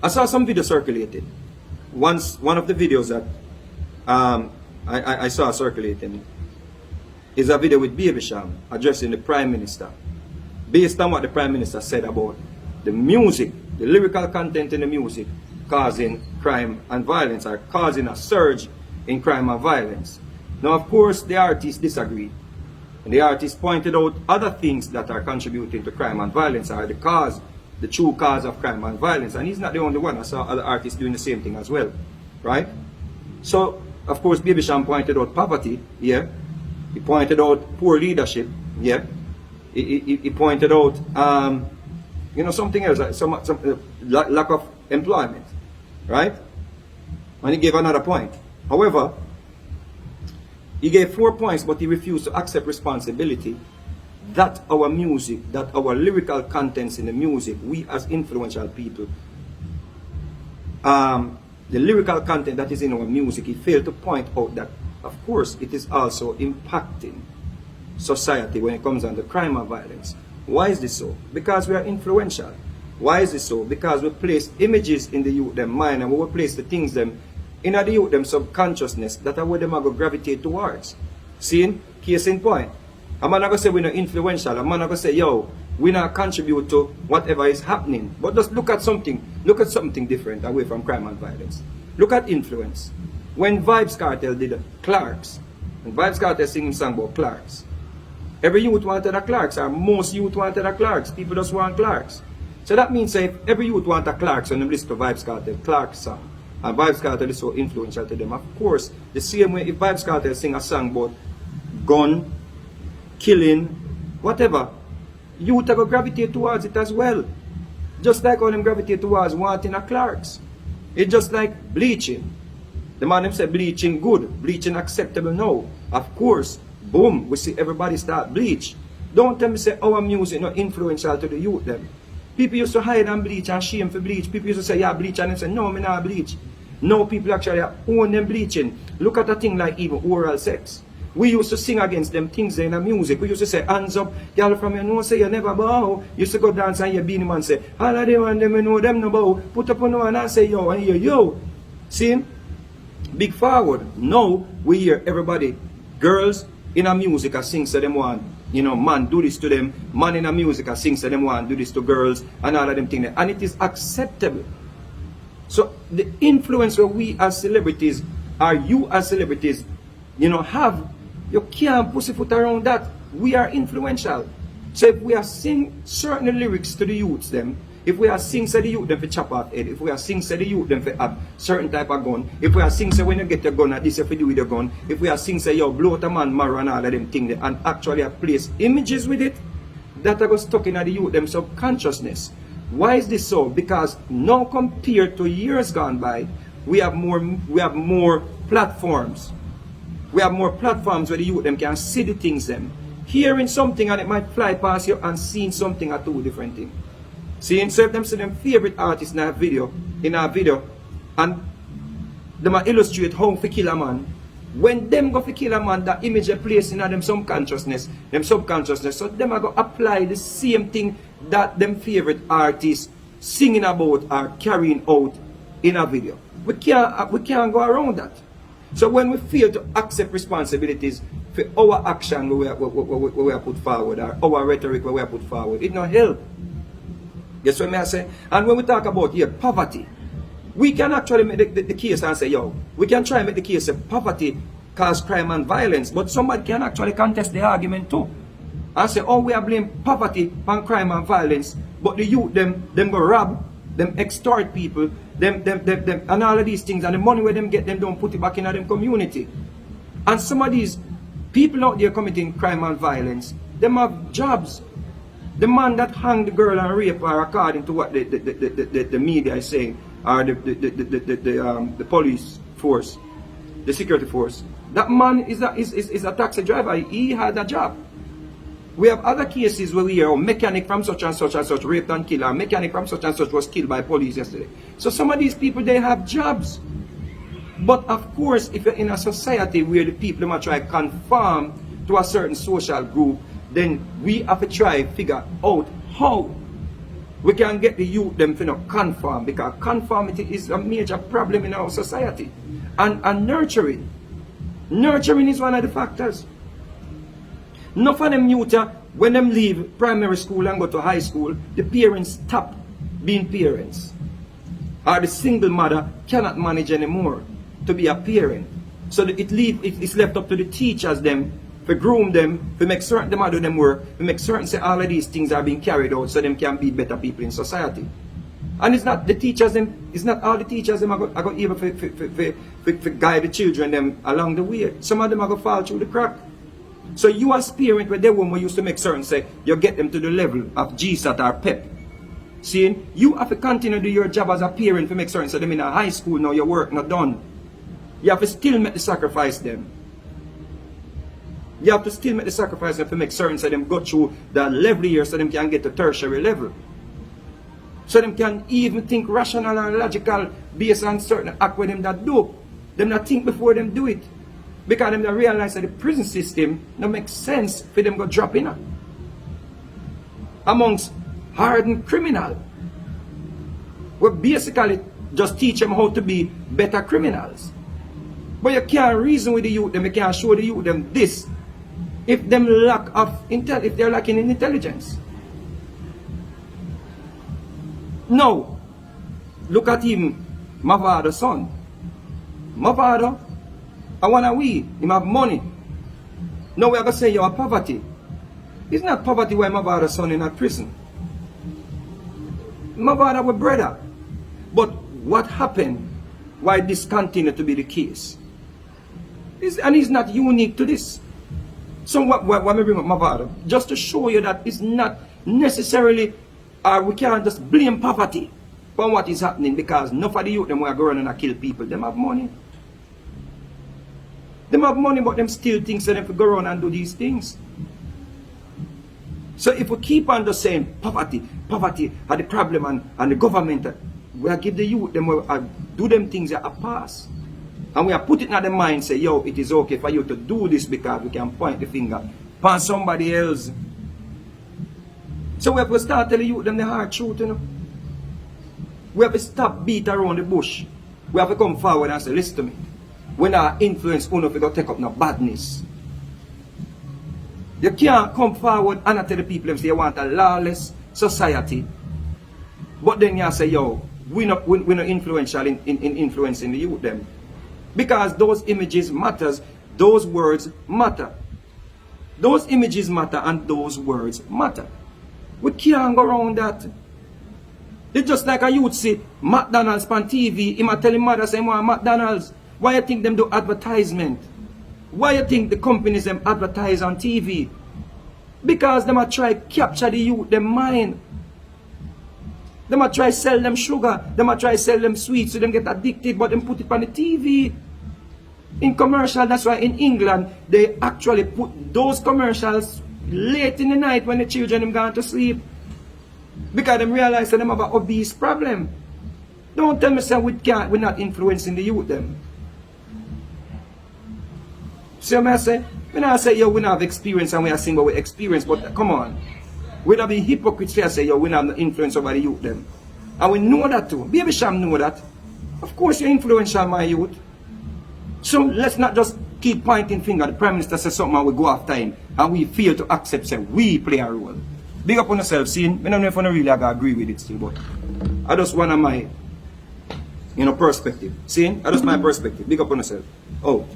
I saw some video circulated. One of the videos that I saw circulating is a video with Baby Sham addressing the Prime Minister, based on what the Prime Minister said about the music, the lyrical content in the music causing crime and violence, or causing a surge in crime and violence. Now, of course, the artist disagreed. And the artist pointed out other things that are contributing to crime and violence, are the true cause of crime and violence. And he's not the only one. I saw other artists doing the same thing as well, right? So, of course, Baby Sham pointed out poverty, yeah. He pointed out poor leadership, yeah. He pointed out, something else, some lack of employment, right? And he gave another point. However, he gave 4 points, but he refused to accept responsibility that our music, that our lyrical contents in the music, we as influential people, the lyrical content that is in our music, he failed to point out that, of course, it is also impacting society when it comes down to crime and violence. Why is this so? Because we are influential. Why is this so? Because we place images in the youth them mind, and we place the things them in the youth them subconsciousness that are where them are going to gravitate towards. See? Case in point. I'm not going to say we're not influential. I'm not going to say, yo, we not contribute to whatever is happening. But just look at something different away from crime and violence. Look at influence. When Vybz Kartel did Clarks, and Vybz Kartel singing a song about Clarks, every youth wanted a Clarks, or most youth wanted a Clarks. People just want Clarks. So that means if every youth want a Clarks, and they listen to Vybz Kartel Clarks song, and Vybz Kartel is so influential to them, of course, the same way if Vybz Kartel sing a song about gun, killing, whatever, youth are going to gravitate towards it as well. Just like how them gravitate towards wanting a Clarks. It's just like bleaching. The man them say bleaching good, bleaching acceptable now. Of course, boom, we see everybody start bleach. Don't tell me say our music not influential to the youth them. People used to hide and bleach and shame for bleach. People used to say, yeah, bleach, and they say, no, me not bleach. No, people actually own them bleaching. Look at a thing like even oral sex. We used to sing against them things in the music. We used to say, hands up, y'all from your nose say you never bow. Used to go dance and your beanie man say, all of them and them, you know them no bow. Put up on one and say, yo, and hear yo. See? Big forward. Now, we hear everybody, girls in a music a sing so them want, man do this to them. Man in a music a sing so them want do this to girls and all of them things. And it is acceptable. So the influence that we as celebrities, or you as celebrities, have, you can't pussyfoot around that. We are influential. So if we are sing certain lyrics to the youths them, if we are sing say the youth them for chop off head, if we are sing say the youth them for have certain type of gun, if we are sing say when you get your gun at this if you do with your gun, if we are sing say yo blow out a man marrow and all of them things and actually place images with it, that are stuck in the youth them subconsciousness. Why is this so? Because now compared to years gone by, we have more platforms. We have more platforms where the youth them can see the things them. Hearing something and it might fly past you, and seeing something are two different things. Seeing so if them see them favorite artists in our video, and them illustrate how to kill a man. When them go to kill a man, that image they place in them subconsciousness, so them are going to apply the same thing that them favorite artists singing about or carrying out in a video. We can't go around that. So when we fail to accept responsibilities for our action where we are put forward, or our rhetoric where we are put forward, it no help. Guess what I say? And when we talk about here, poverty, we can actually make the case and say, yo, we can try and make the case that poverty cause crime and violence, but somebody can actually contest the argument too. And say, oh, we are blaming poverty on crime and violence, but the youth, them go rob, them extort people, them, and all of these things, and the money where them get, them don't put it back in them community. And some of these people out there committing crime and violence, them have jobs. The man that hanged the girl and raped her, according to what the media is saying, or the police force, the security force, that man is a taxi driver. He had a job. We have other cases where we hear a mechanic from such and such raped and killed, a mechanic from such and such was killed by police yesterday. So some of these people, they have jobs. But of course, if you're in a society where the people might try to conform to a certain social group, then we have to try to figure out how We can get the youth them to not conform, because conformity is a major problem in our society. And nurturing. Nurturing is one of the factors. Enough of them youth, when them leave primary school and go to high school, the parents stop being parents. Or the single mother cannot manage anymore to be a parent. So it's left up to the teachers them, to groom them, to make certain them do them work, to make certain say all of these things are being carried out so them can be better people in society. And it's not the teachers them, it's not all the teachers them are going even for guide the children them along the way. Some of them are going to fall through the crack. So you as parent where they woman used to make certain say you get them to the level of GSAT or PEP. See, you have to continue to do your job as a parent to make certain so them in a high school now your work not done. You have to still make the sacrifice them. You have to still make the sacrifice to make certain so them go through the level year so them can get to tertiary level. So them can even think rational and logical based on certain act with them that do. Them not think before them do it. Because them don't realize that the prison system don't make sense for them go drop in amongst hardened criminal. We basically just teach them how to be better criminals. But you can't reason with the youth them, you can't show the youth them this if them lack of if they're lacking in intelligence. Now, look at him, my father's son. My father, I wanna him have money. Now we are gonna say you are poverty. It's not poverty why my father's son in a prison. My father was brother. But what happened? Why this continue to be the case? And it's not unique to this. So what me bring up my father? Just to show you that it's not necessarily, we can't just blame poverty for what is happening, because enough of the youth them who are going and kill people, them have money. Them have money, but them still think so them to go around and do these things. So if we keep on just saying poverty are the problem and the government, we are give the youth them do them things that are pass. And we are putting in their mind, say, yo, it is okay for you to do this because we can point the finger upon somebody else. So we have to start telling you them the hard truth, you know. We have to stop beat around the bush. We have to come forward and say, listen to me. When I influence uno, we go take up no badness. You can't come forward and tell the people and say you want a lawless society. But then you say, yo, we're not influential in influencing the youth them. Because those images matters, those words matter. Those images matter and those words matter. We can't go around that. It's just like a youth see McDonald's on TV, he might tell his mother say, want McDonald's. Why you think them do advertisement? Why you think the companies them advertise on TV? Because them a try capture the youth, them mind. Them a try sell them sugar, them a try sell them sweets so them get addicted, but them put it on the TV. In commercial, that's why in England, they actually put those commercials late in the night when the children them gone to sleep. Because them realize that them have an obese problem. Don't tell me say we're not influencing the youth them. See what I say? When I say, yo, we don't have experience and we are saying what we experience, but come on. We don't be hypocrites here say, yo, we don't have no influence over the youth them. And we know that too. Baby Sham know that. Of course you're influential, my youth. So let's not just keep pointing finger. The Prime Minister says something and we go after him. And we fail to accept, say, we play a role. Big up on yourself, seeing. I don't know if I really agree with it still, but I just want my, perspective. Seeing? I just my perspective. Big up on yourself. Oh.